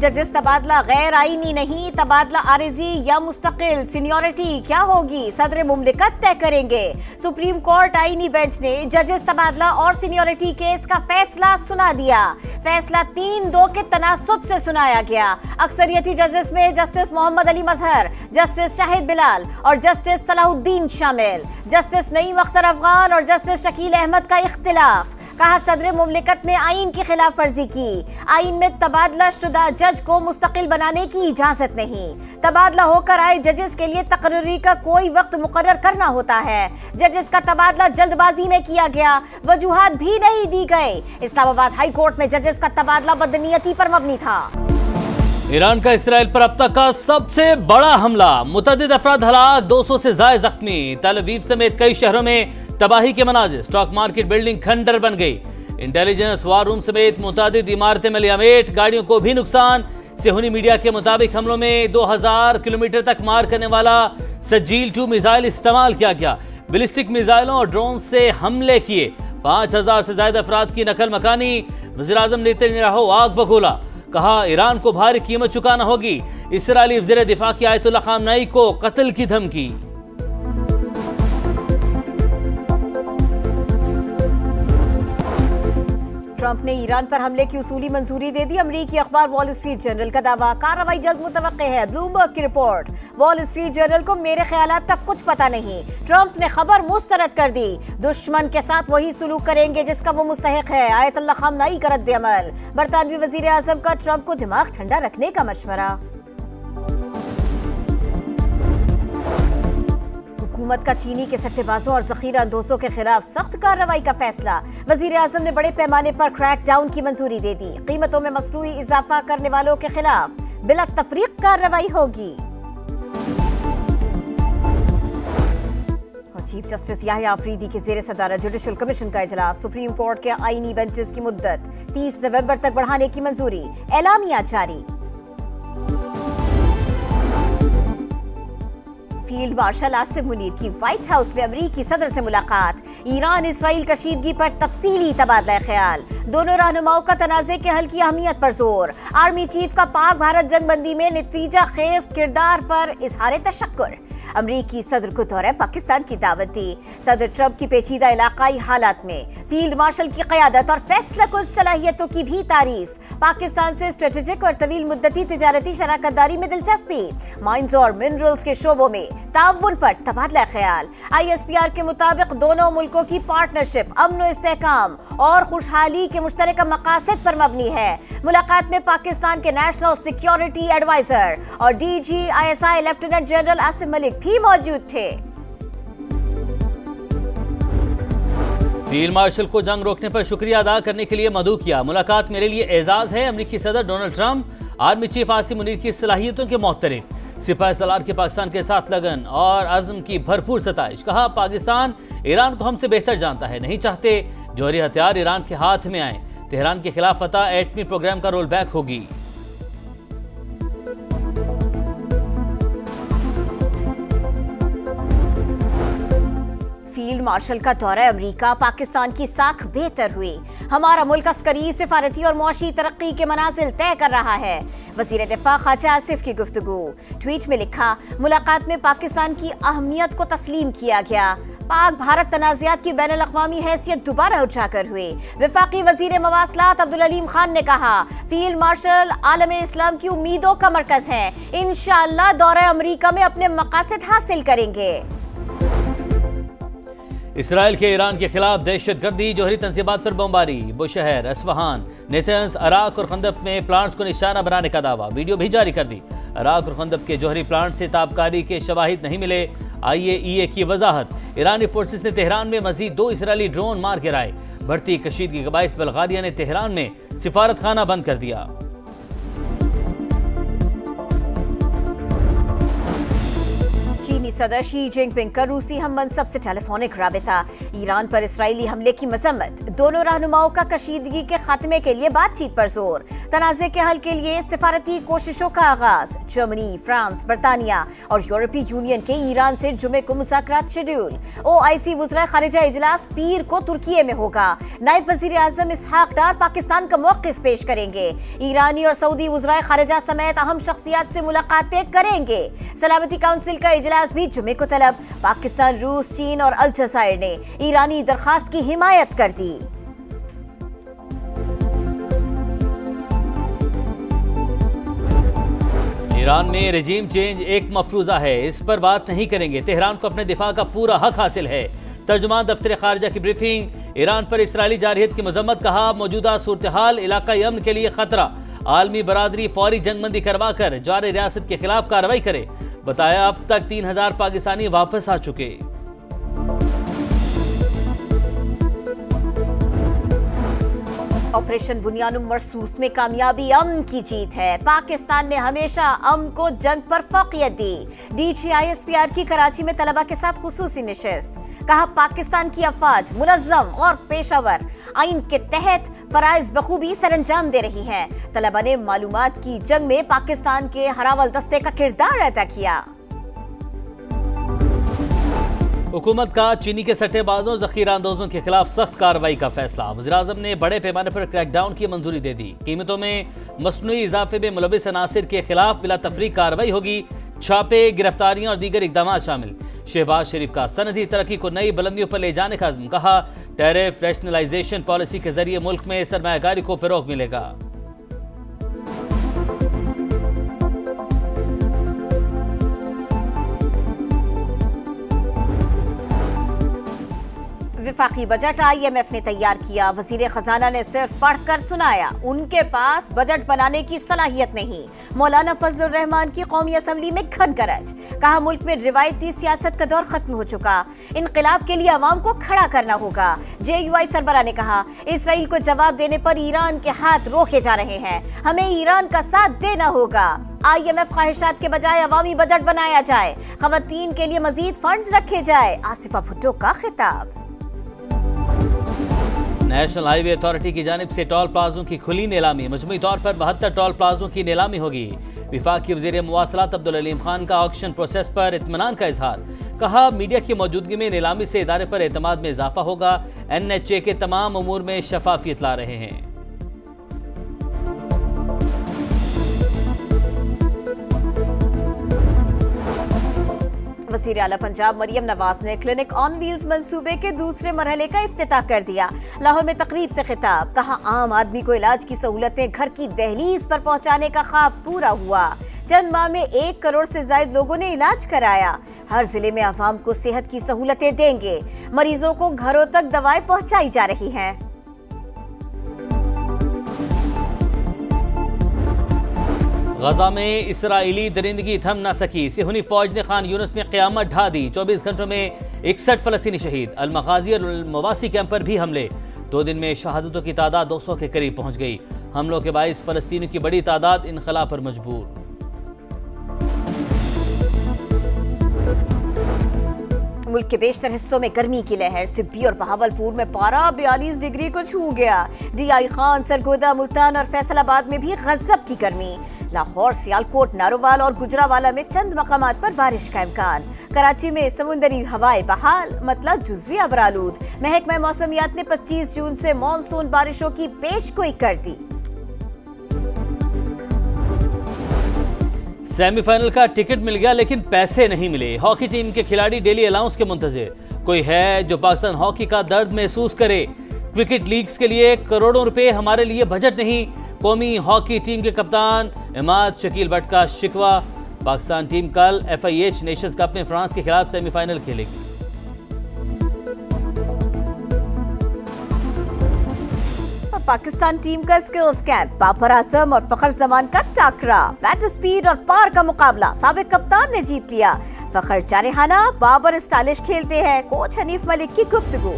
जजेस तबादला गैर आईनी नहीं, तबादला आरिजी या मुस्तकिल, सीनियरिटी क्या होगी सदर मुमलिकत तय करेंगे। सुप्रीम कोर्ट आईनी बेंच ने जजेस तबादला और सीनियरिटी केस का फैसला सुना दिया। फैसला 3-2 के तनासुब से सुनाया गया। अक्सरियती जजेस में जस्टिस मोहम्मद अली मजहर, जस्टिस शाहिद बिलाल और जस्टिस सलाहुद्दीन शामिल। जस्टिस नईम अख्तर अफगान और जस्टिस शकील अहमद का इख्तिलाफ। कहा सदर मुमलिकत ने आईन की खिलाफ वर्जी की। आईन में तबादला शुदा जज को मुस्तकिल बनाने की इजाजत नहीं। तबादला होकर आए जजेस के लिए तकर्री का कोई वक्त मुकर्रर करना होता है। जजेस का तबादला जल्दबाजी में किया गया, वजूहात भी नहीं दी गई। इस्लामाबाद हाई कोर्ट में जजेस का तबादला बदनीयती पर मबनी था। ईरान का इसराइल पर अब तक का सबसे बड़ा हमला, मुतअद्दिद अफराद हलाक, 200 से ज्यादा जख्मी। तेल अवीव समेत कई शहरों में तबाही के मनाजिर, स्टॉक मार्केट बिल्डिंग खंडर बन गई। इंटेलिजेंस वार रूम समेत मुतादिद इमारतें में लियामेट, गाड़ियों को भी नुकसान। सेहूनी मीडिया के मुताबिक हमलों में 2000 किलोमीटर तक मार करने वाला सजील-2 मिसाइल इस्तेमाल किया गया। बैलिस्टिक मिसाइलों और ड्रोन से हमले किए। 5000 से ज्यादा अफराद की नकल मकानी। वज़ीर-ए-आज़म नेतन्याहू आग बगोला, कहा ईरान को भारी कीमत चुकाना होगी। इस्राईली वज़ीर दिफा की आयतुल्लाह खामनेई को कत्ल की धमकी। ट्रंप ने ईरान पर हमले की उसूली मंजूरी दे दी। अमरीकी अखबार वॉल स्ट्रीट जर्नल का दावा, कार्रवाई जल्द मुतवक्के है। ब्लूमबर्ग की रिपोर्ट, वॉल स्ट्रीट जर्नल को मेरे ख्यालात का कुछ पता नहीं। ट्रंप ने खबर मुस्तरद कर दी। दुश्मन के साथ वही सुलूक करेंगे जिसका वो मुस्तहिक है। आयतुल्लाह खामनेई का रद्द अमल। बरतानवी वजीर आजम का ट्रंप को दिमाग ठंडा रखने का मशवरा। हुकूमत का चीनी के सट्टेबाजों और जखीरा अंदोजों के खिलाफ सख्त कार्रवाई का फैसला। वजीर आजम ने बड़े पैमाने पर क्रैक डाउन की मंजूरी दे दी। कीमतों में मसनूई इजाफा करने वालों के खिलाफ बिला तफरीक कार्रवाई होगी। और चीफ जस्टिस याहिया अफरीदी के जेर सदारत जुडिशल कमीशन का इजलास। सुप्रीम कोर्ट के आईनी बेंचेस की मुद्दत 30 नवंबर तक बढ़ाने की मंजूरी। एलामिया जारी। फील्ड मार्शल आसिम मुनीर की व्हाइट हाउस में अमरीकी सदर से मुलाकात। ईरान इसराइल कशीदगी पर तफसीली तबादला ख्याल। दोनों रहनुमाओं का तनाज़े के हल की अहमियत पर जोर। आर्मी चीफ का पाक भारत जंगबंदी में नतीजा खेज किरदार पर इजहार तशक्कुर। अमरीकी सदर को दौरे पाकिस्तान की दावत दी। सदर ट्रंप की पेचीदा इलाकाई हालात में फील्ड मार्शल की क़यादत और फैसलाकुन सलाहियतों की भी तारीफ। पाकिस्तान से स्ट्रेटेजिक और तवील मुद्दती तिजारती शराकतदारी में दिलचस्पी। माइंस और मिनरल्स के शोबों में ताउन पर तबादला ख्याल। ISPR के मुताबिक दोनों मुल्कों की पार्टनरशिप अमन इस्तेहकाम और खुशहाली के मुश्तरका मकासद पर मबनी है। मुलाकात में पाकिस्तान के नेशनल सिक्योरिटी एडवाइजर और DGISI lieutenant general Asim Malik भी मौजूद थे। फील्ड मार्शल को जंग रोकने पर शुक्रिया अदा करने के लिए मदऊ किया। मुलाकात मेरे लिए एजाज है। अमरीकी सदर Donald Trump army chief Asim Munir की सलाहियतों के मोहतरम। सिपाही सलार के पाकिस्तान के साथ लगन और अज़्म की भरपूर सताइश। कहा पाकिस्तान ईरान को हमसे बेहतर जानता है, नहीं चाहते जौहरी हथियार ईरान के हाथ में आए। तेहरान के खिलाफ फतह एटमी प्रोग्राम का रोल बैक होगी। फील्ड मार्शल का दौरा अमेरिका, पाकिस्तान की साख बेहतर हुई। हमारा मुल्क अस्करी, सिफारती और मुआशी तरक्की के मनाजिल तय कर रहा है। वज़ीर दिफा ख्वाजा आसिफ की गुफ्तगू। ट्वीट में लिखा, मुलाकात में पाकिस्तान की अहमियत को तस्लीम किया गया। पाक भारत तनाज़ात की बैनुल अक़वामी हैसियत दोबारा उजागर हुई। वफाकी वज़ीर मवासलात अब्दुल अलीम खान ने कहा, फील्ड मार्शल आलम इस्लाम की उम्मीदों का मरकज़ है। इंशाअल्लाह दौरा अमेरिका में अपने मकासद हासिल करेंगे। इसराइल के ईरान के खिलाफ दहशतगर्दी, जौहरी तंजीबात पर बमबारी। बुशहर, अस्फहान, नेतन्स, अराक और खंदक में प्लांट्स को निशाना बनाने का दावा। वीडियो भी जारी कर दी। अराक और खंदक के जौहरी प्लांट से ताबकारी के शवाहिद नहीं मिले। IAEA की वजाहत। ईरानी फोर्सेस ने तेहरान में मजीद 2 इसराइली ड्रोन मार गिराए। बढ़ती कशीदगी के बाइस बल्गारिया ने तेहरान में सिफारत खाना बंद कर दिया। चीनी सदर शी जिनपिंग का रूसी हम मनसब से टेलीफोनिक राबिता। ईरान पर इसराइली हमले की मजम्मत। दोनों रहनुमाओं का कशीदगी के खात्मे के लिए बातचीत पर जोर। तनाज़े के हल के लिए सिफारती कोशिशों का आगाज। जर्मनी, फ्रांस, बरतानिया और यूरोपीय यूनियन के ईरान से जुमे को मुज़ाकरात शेड्यूल। OIC वज़ीर खारिजा इजलास पीर को तुर्की में होगा। नायब वज़ीर आज़म इसहाक डार पाकिस्तान का मौक़िफ़ पेश करेंगे। ईरानी और सऊदी वज़ीर खारिजा समेत अहम शख्सियात से मुलाकातें करेंगे। सलामती काउंसिल का इजलास भी जुमे को तलब। पाकिस्तान, रूस, चीन और अल जज़ायर ने ईरानी दरखास्त की हिमायत कर दी। ईरान में रजीम चेंज एक मफरूजा है, इस पर बात नहीं करेंगे। तेहरान को अपने दिफा का पूरा हक हासिल है। तर्जुमान दफ्तर खारिजा की ब्रीफिंग। ईरान पर इसराइली जारहियत की मजम्मत। कहा, मौजूदा सूरत हाल इलाकाई अमन के लिए खतरा। आलमी बरादरी फौरी जंगबंदी करवा कर जारी रियासत के खिलाफ कार्रवाई करे। बताया, अब तक 3000 पाकिस्तानी वापस आ चुके। ऑपरेशन बुनियानुम मरसूस में कामयाबी अमन की जीत है। पाकिस्तान ने हमेशा अमन को जंग पर फौकियत दी। DGISPR की कराची में तलबा के साथ खुसूसी नशिस्त। कहा, पाकिस्तान की अफवाज मुनज़्ज़म और पेशावर आइन के तहत फराइज बखूबी सरंजाम दे रही हैं। तलबा ने मालूमात की जंग में पाकिस्तान के हरावल दस्ते का किरदार अदा किया। हुकूमत का चीनी के सट्टेबाजों, जखीरा अंदोजों के खिलाफ सख्त कार्रवाई का फैसला। वज़ीर-ए-आज़म ने बड़े पैमाने पर क्रैकडाउन की मंजूरी दे दी। कीमतों में मसनूई इजाफे में मुलविस अनासिर के खिलाफ बिला तफरीक कार्रवाई होगी। छापे, गिरफ्तारियां और दीगर इकदाम शामिल। शहबाज शरीफ का सनदी तरक्की को नई बुलंदियों पर ले जाने का अज़्म। कहा, टैरिफ रैशनलाइजेशन पॉलिसी के जरिए मुल्क में सरमायाकारी को फ़रोग़ मिलेगा। विफाकी बजट IMF ने तैयार किया। वजीर खजाना ने सिर्फ पढ़कर सुनाया। उनके पास बजट बनाने की सलाहियत नहीं। मौलाना फजलुर रहमान की कौमी असम्बली में खनकरज। कहा, मुल्क में रिवायती सियासत का दौर खत्म हो चुका। इनकलाब के लिए अवाम को खड़ा करना होगा। JUI सरबराह ने कहा, इसराइल को जवाब देने पर ईरान के हाथ रोके जा रहे हैं। हमें ईरान का साथ देना होगा। IMF ख्वाहिशात के बजाय अवामी बजट बनाया जाए। खवातीन के लिए मजीद फंड्स रखे जाए। आसिफा भुट्टो का खिताब। नेशनल हाईवे अथॉरिटी की जानिब से टोल प्लाजों की खुली नीलामी। मजमूई तौर पर 72 टोल प्लाजों की नीलामी होगी। विफाकी वज़ीर मुवासलात अब्दुल अलीम खान का ऑक्शन प्रोसेस पर इत्मीनान का इजहार। कहा, मीडिया की मौजूदगी में नीलामी से इदारे पर एतमाद में इजाफा होगा। NHA के तमाम उमूर में शफाफियत ला रहे हैं। वज़ीर आला पंजाब मरियम नवाज ने क्लिनिक ऑन व्हील्स मंसूबे के दूसरे मरहले का इफ्तिताह कर दिया। लाहौर में तकरीब से खिताब। कहा, आम आदमी को इलाज की सहूलतें घर की दहलीज पर पहुंचाने का ख्वाब पूरा हुआ। चंद माह में 1 करोड़ से ज्यादा लोगों ने इलाज कराया। हर जिले में अवाम को सेहत की सहूलतें देंगे। मरीजों को घरों तक दवाएं पहुंचाई जा रही हैं। गजा में इसराइली दरिंदगी थम न सकी। सिहूनी फौज ने खान यूनिस में क़यामत ढा दी। 24 घंटों में 61 फलस्तीनी शहीद। अल-मगाजी और मवासी कैंप पर भी हमले। 2 दिन में शहादतों की तादाद 200 के करीब पहुंच गई। हमलों के बाइस फलस्तीनियों की बड़ी तादाद इनखला पर मजबूर। मुल्क के बेशतर हिस्सों में गर्मी की लहर। सिब्बी और बहावलपुर में पारा 42 डिग्री को छू गया। DI खान, सरगोदा, मुल्तान और फैसलाबाद में भी गजब की गर्मी। लाहौर, सियालकोट, नारोवाल और गुजरावाला में चंद मकामात पर बारिश का इम्कान। कराची में समुंदरी हवाएं बहाल, मतलब जुज़वी अबरालूद। महकमा मौसमियात ने 25 जून से मानसून बारिशों की पेशगोई कर दी। सेमीफाइनल का टिकट मिल गया लेकिन पैसे नहीं मिले। हॉकी टीम के खिलाड़ी डेली अलाउंस के मुंतजिर। कोई है जो पाकिस्तान हॉकी का दर्द महसूस करे? क्रिकेट लीग्स के लिए करोड़ों रुपए हमारे लिए बजट नहीं। कौमी हॉकी टीम के कप्तान इमाद शकील भट्ट का शिकवा। पाकिस्तान टीम कल FIH नेशंस कप में फ्रांस के खिलाफ सेमीफाइनल खेलेगी। पाकिस्तान टीम का स्किल्स कैंप। बाबर आजम और फखर जमान का टाकरा। बैट स्पीड और पार का मुकाबला साबिक कप्तान ने जीत लिया। फखर चारेहाना, बाबर स्टाइलिश खेलते हैं। कोच हनीफ मलिक की गुफ्तगू।